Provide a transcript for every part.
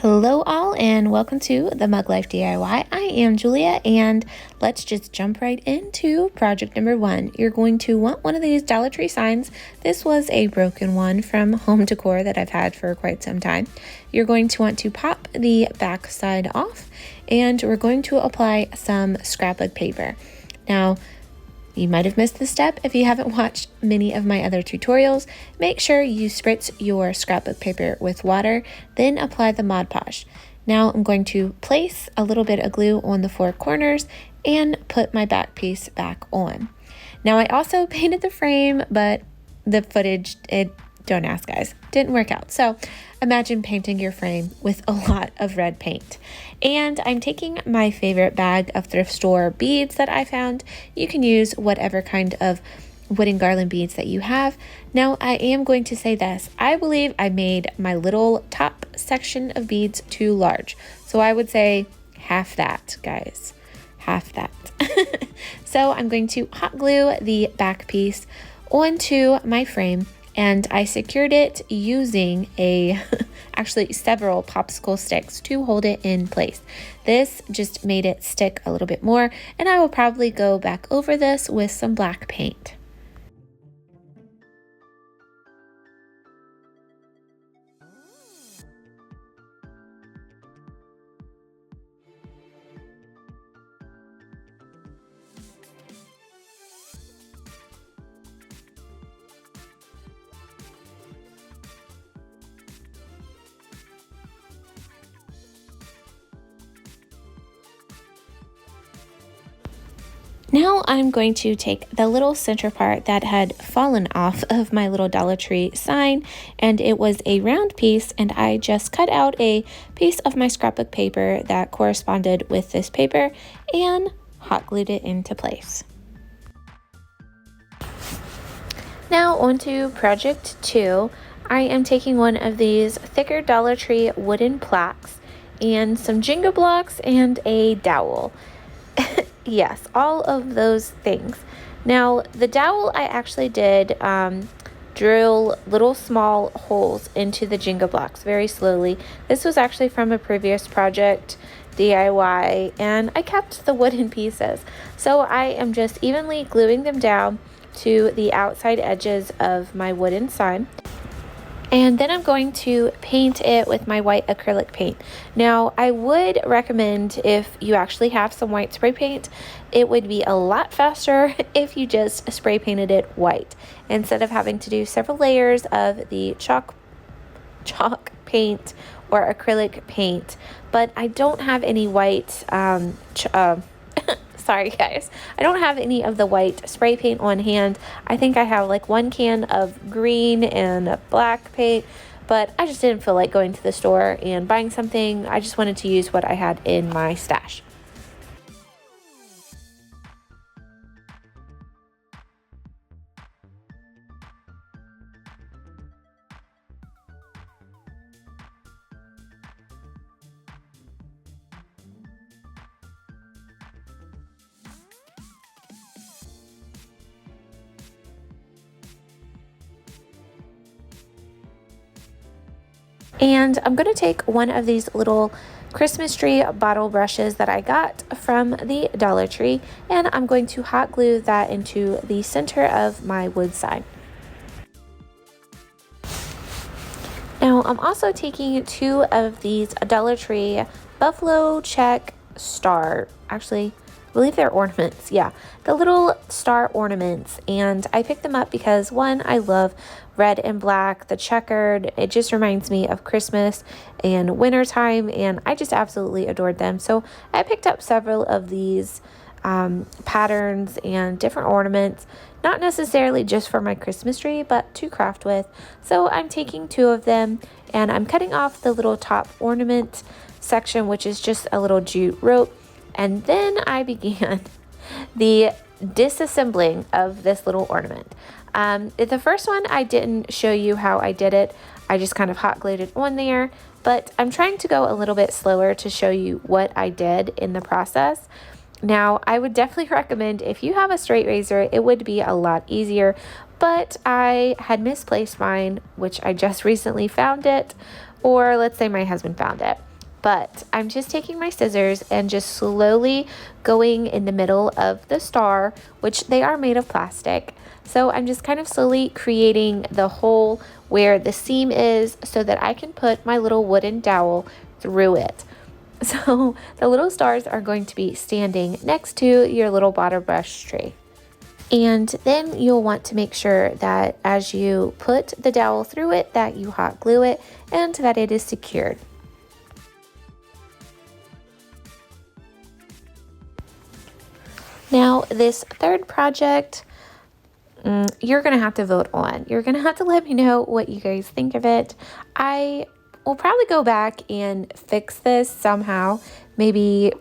Hello all and welcome to the Mug Life DIY. I am Julia and let's just jump right into project number 1. You're going to want one of these Dollar Tree signs. This was a broken one from home decor that I've had for quite some time. You're going to want to pop the back side off and we're going to apply some scrapbook paper. Now, you might have missed this step if you haven't watched many of my other tutorials. Make sure you spritz your scrapbook paper with water, then apply the Mod Podge. Now I'm going to place a little bit of glue on the 4 corners and put my back piece back on. Now I also painted the frame, but the footage, don't ask guys, didn't work out. So imagine painting your frame with a lot of red paint. And I'm taking my favorite bag of thrift store beads that I found. You can use whatever kind of wooden garland beads that you have. Now I am going to say this, I believe I made my little top section of beads too large. So I would say half that, guys, half that. So I'm going to hot glue the back piece onto my frame. And I secured it using actually several popsicle sticks to hold it in place. This just made it stick a little bit more, and I will probably go back over this with some black paint. Now I'm going to take the little center part that had fallen off of my little Dollar Tree sign, and it was a round piece, and I just cut out a piece of my scrapbook paper that corresponded with this paper and hot glued it into place. Now on to project 2. I am taking one of these thicker Dollar Tree wooden plaques and some Jenga blocks and a dowel. Yes, all of those things. Now, the dowel I actually did drill little small holes into the Jenga blocks very slowly. This was actually from a previous project, DIY, and I kept the wooden pieces. So I am just evenly gluing them down to the outside edges of my wooden sign. And then I'm going to paint it with my white acrylic paint. Now, I would recommend if you actually have some white spray paint, it would be a lot faster if you just spray painted it white instead of having to do several layers of the chalk paint or acrylic paint. But I don't have any white sorry guys, I don't have any of the white spray paint on hand. I think I have like 1 can of green and black paint, but I just didn't feel like going to the store and buying something. I just wanted to use what I had in my stash. And I'm going to take one of these little Christmas tree bottle brushes that I got from the Dollar Tree, and I'm going to hot glue that into the center of my wood sign. Now I'm also taking 2 of these Dollar Tree buffalo check star, actually I believe they're ornaments, yeah, the little star ornaments, and I picked them up because one, I love red and black, the checkered, it just reminds me of Christmas and wintertime, and I just absolutely adored them. So I picked up several of these patterns and different ornaments, not necessarily just for my Christmas tree, but to craft with. So I'm taking 2 of them and I'm cutting off the little top ornament section, which is just a little jute rope. And then I began the disassembling of this little ornament. The first one, I didn't show you how I did it. I just kind of hot glued it on there, but I'm trying to go a little bit slower to show you what I did in the process. Now, I would definitely recommend if you have a straight razor, it would be a lot easier, but I had misplaced mine, which I just recently found it, or let's say my husband found it. but I'm just taking my scissors and just slowly going in the middle of the star, which they are made of plastic. So I'm just kind of slowly creating the hole where the seam is so that I can put my little wooden dowel through it. So the little stars are going to be standing next to your little bottle brush tray. And then you'll want to make sure that as you put the dowel through it, that you hot glue it and that it is secured. Now, this third project, you're going to have to vote on. You're going to have to let me know what you guys think of it. I will probably go back and fix this somehow. Maybe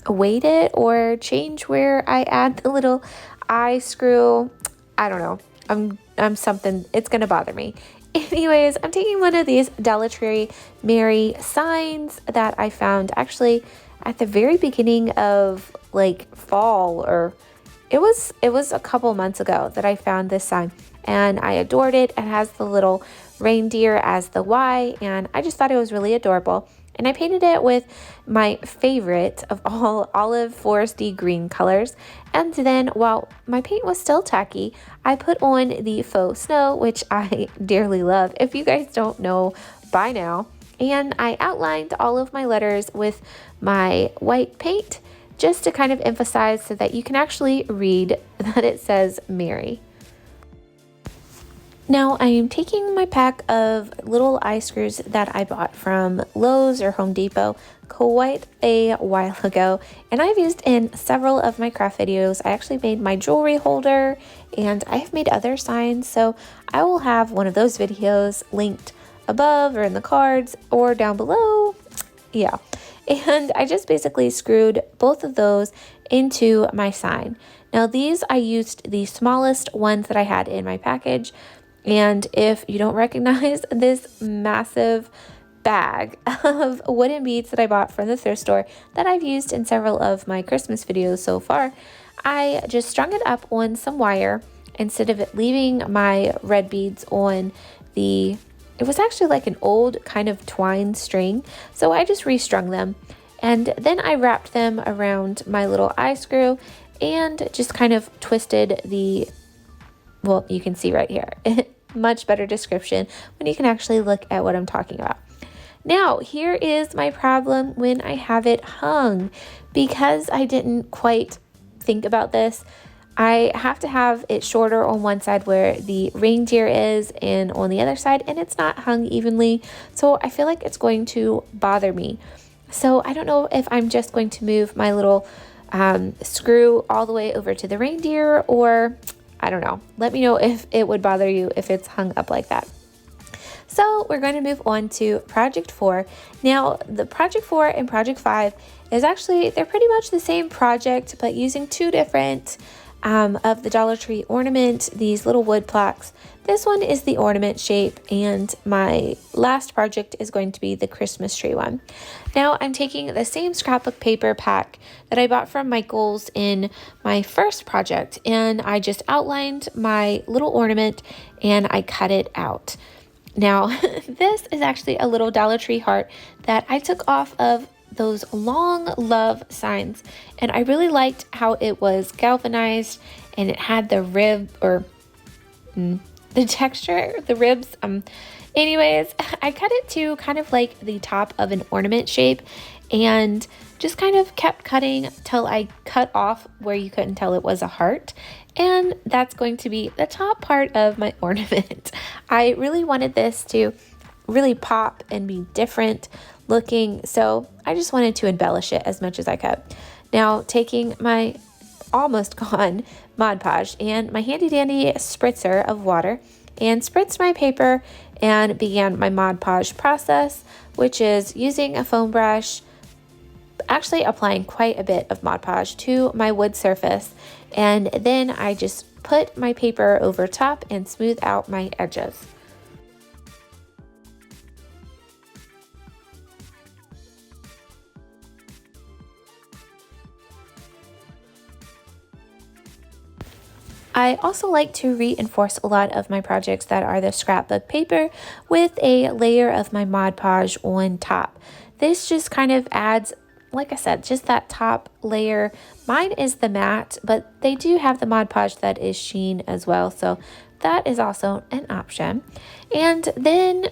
weight it or change where I add the little eye screw. I don't know. I'm something, it's going to bother me. Anyways, I'm taking one of these Dollar Tree Mary signs that I found actually at the very beginning of like fall, or it was a couple months ago that I found this sign and I adored it. It has the little reindeer as the Y and I just thought it was really adorable. And I painted it with my favorite of all, olive foresty green colors. And then while my paint was still tacky, I put on the faux snow, which I dearly love, if you guys don't know by now. And I outlined all of my letters with my white paint just to kind of emphasize so that you can actually read that it says Mary. Now I am taking my pack of little eye screws that I bought from Lowe's or Home Depot quite a while ago, and I've used in several of my craft videos. I actually made my jewelry holder and I have made other signs, so I will have one of those videos linked above or in the cards or down below. Yeah, and I just basically screwed both of those into my sign. Now these, I used the smallest ones that I had in my package. And if you don't recognize this massive bag of wooden beads that I bought from the thrift store that I've used in several of my Christmas videos so far, I just strung it up on some wire instead of it leaving my red beads on the, it was actually like an old kind of twine string. So I just restrung them and then I wrapped them around my little eye screw and just kind of twisted the, well, you can see right here. Much better description when you can actually look at what I'm talking about. Now, here is my problem when I have it hung. Because I didn't quite think about this, I have to have it shorter on one side where the reindeer is and on the other side, and it's not hung evenly. So I feel like it's going to bother me. So I don't know if I'm just going to move my little screw all the way over to the reindeer, or I don't know. Let me know if it would bother you if it's hung up like that. So we're going to move on to project 4. Now the project 4 and project 5 is actually, they're pretty much the same project, but using two different of the Dollar Tree ornament, these little wood plaques. This one is the ornament shape, and my last project is going to be the Christmas tree one. Now I'm taking the same scrapbook paper pack that I bought from Michael's in my first project, and I just outlined my little ornament and I cut it out. Now this is actually a little Dollar Tree heart that I took off of those long love signs, and I really liked how it was galvanized and it had the rib, or the texture, the ribs. Anyways, I cut it to kind of like the top of an ornament shape and just kind of kept cutting till I cut off where you couldn't tell it was a heart. And that's going to be the top part of my ornament. I really wanted this to really pop and be different looking, so I just wanted to embellish it as much as I could. Now taking my almost gone Mod Podge and my handy dandy spritzer of water and spritzed my paper and began my Mod Podge process, which is using a foam brush, actually applying quite a bit of Mod Podge to my wood surface, and then I just put my paper over top and smooth out my edges. I also like to reinforce a lot of my projects that are the scrapbook paper with a layer of my Mod Podge on top. This just kind of adds, like I said, just that top layer. Mine is the matte, but they do have the Mod Podge that is sheen as well, so that is also an option. And then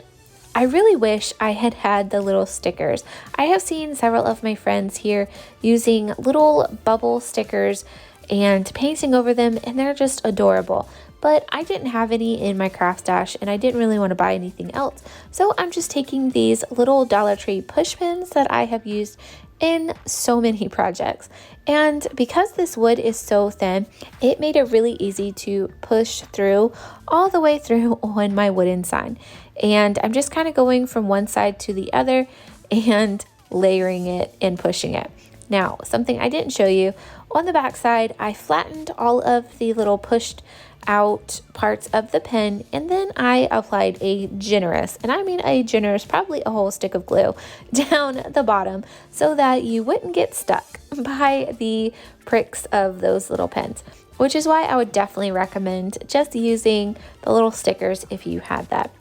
I really wish I had had the little stickers. I have seen several of my friends here using little bubble stickers and painting over them, and they're just adorable. But I didn't have any in my craft stash, and I didn't really want to buy anything else. So I'm just taking these little Dollar Tree push pins that I have used in so many projects. And because this wood is so thin, it made it really easy to push through all the way through on my wooden sign. And I'm just kind of going from one side to the other and layering it and pushing it. Now, something I didn't show you, on the back side, I flattened all of the little pushed out parts of the pen, and then I applied a generous, and I mean a generous, probably a whole stick of glue down the bottom so that you wouldn't get stuck by the pricks of those little pens, which is why I would definitely recommend just using the little stickers if you had that.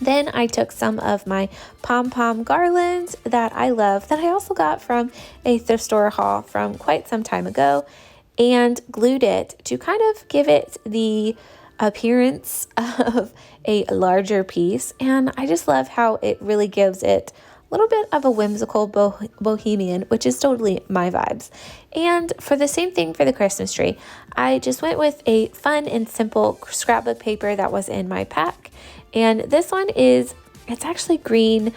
Then I took some of my Pom Pom garlands that I love, that I also got from a thrift store haul from quite some time ago, and glued it to kind of give it the appearance of a larger piece. And I just love how it really gives it a little bit of a whimsical bohemian, which is totally my vibes. And for the same thing for the Christmas tree, I just went with a fun and simple scrapbook paper that was in my pack. And this one it's actually green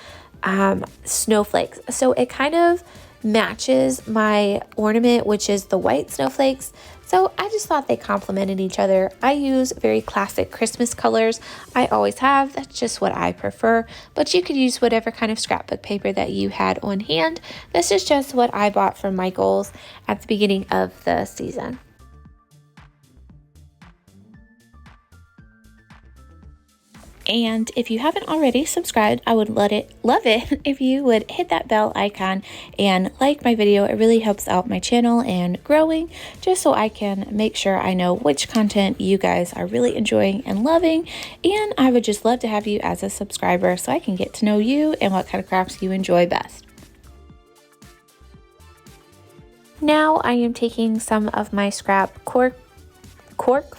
snowflakes. So it kind of matches my ornament, which is the white snowflakes. So I just thought they complemented each other. I use very classic Christmas colors. I always have. That's just what I prefer. But you could use whatever kind of scrapbook paper that you had on hand. This is just what I bought from Michael's at the beginning of the season. And if you haven't already subscribed, I would love it if you would hit that bell icon and like my video. It really helps out my channel and growing, just so I can make sure I know which content you guys are really enjoying and loving. And I would just love to have you as a subscriber so I can get to know you and what kind of crafts you enjoy best. Now I am taking some of my scrap cork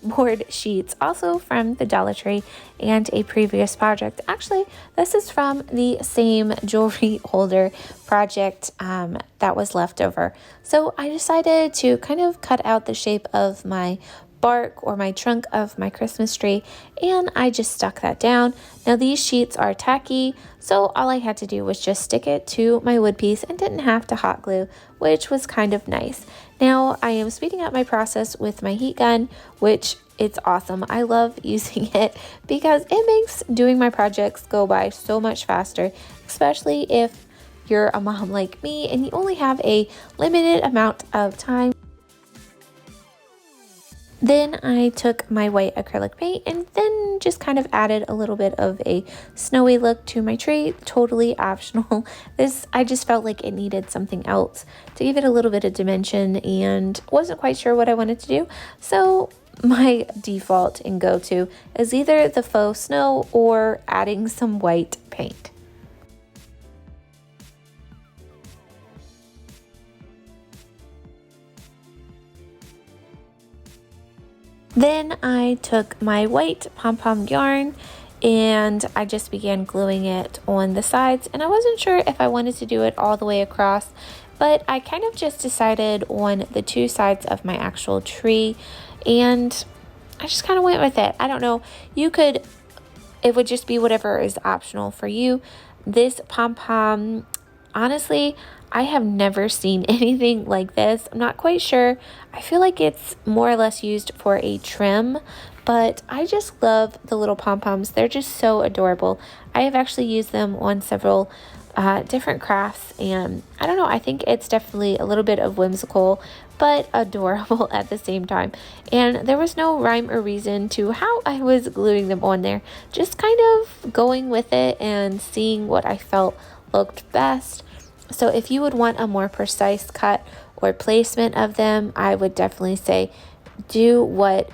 board sheets, also from the Dollar Tree and a previous project. Actually, this is from the same jewelry holder project that was left over. So I decided to kind of cut out the shape of my bark or my trunk of my Christmas tree, and I just stuck that down. Now these sheets are tacky, so all I had to do was just stick it to my wood piece and didn't have to hot glue, which was kind of nice. Now I am speeding up my process with my heat gun, which it's awesome. I love using it because it makes doing my projects go by so much faster, especially if you're a mom like me and you only have a limited amount of time. Then I took my white acrylic paint and then just kind of added a little bit of a snowy look to my tree. Totally optional. I just felt like it needed something else to give it a little bit of dimension and wasn't quite sure what I wanted to do. So my default and go-to is either the faux snow or adding some white paint. Then I took my white pom-pom yarn and I just began gluing it on the sides, and I wasn't sure if I wanted to do it all the way across, but I kind of just decided on the two sides of my actual tree, and I just kind of went with it. I don't know, it would just be whatever is optional for you. This pom-pom, honestly, I have never seen anything like this. I'm not quite sure. I feel like it's more or less used for a trim, but I just love the little pom-poms. They're just so adorable. I have actually used them on several different crafts, and I don't know, I think it's definitely a little bit of whimsical but adorable at the same time. And there was no rhyme or reason to how I was gluing them on there, just kind of going with it and seeing what I felt looked best. So if you would want a more precise cut or placement of them, I would definitely say do what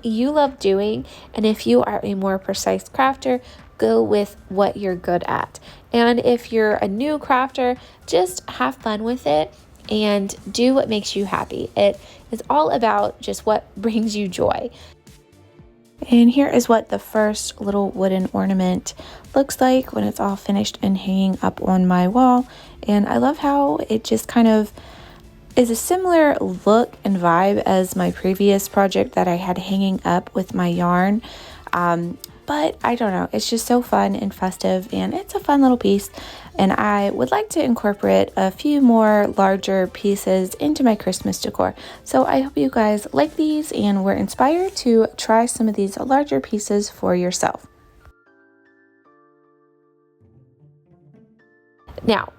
you love doing. And if you are a more precise crafter, go with what you're good at. And if you're a new crafter, just have fun with it and do what makes you happy. It is all about just what brings you joy. And here is what the first little wooden ornament looks like when it's all finished and hanging up on my wall. And I love how it just kind of is a similar look and vibe as my previous project that I had hanging up with my yarn. But I don't know, it's just so fun and festive, and it's a fun little piece. And I would like to incorporate a few more larger pieces into my Christmas decor. So I hope you guys like these and were inspired to try some of these larger pieces for yourself. Now,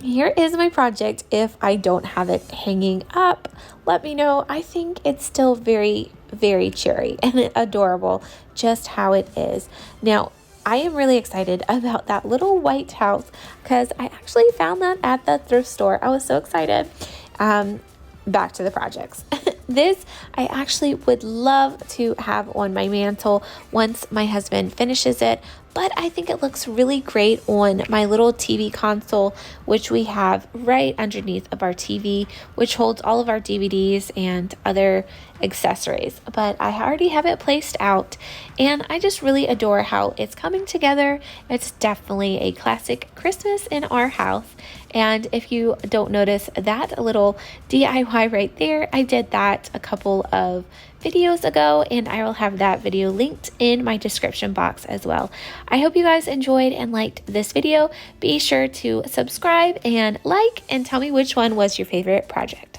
here is my project. If I don't have it hanging up, let me know. I think it's still very, very cheery and adorable just how it is. Now, I am really excited about that little white house because I actually found that at the thrift store. I was so excited. Back to the projects. This I actually would love to have on my mantle once my husband finishes it, but I think it looks really great on my little TV console, which we have right underneath of our TV, which holds all of our DVDs and other accessories. But I already have it placed out, and I just really adore how it's coming together. It's definitely a classic Christmas in our house. And if you don't notice that little DIY right there, I did that a couple of videos ago, and I will have that video linked in my description box as well. I hope you guys enjoyed and liked this video. Be sure to subscribe and like, and tell me which one was your favorite project.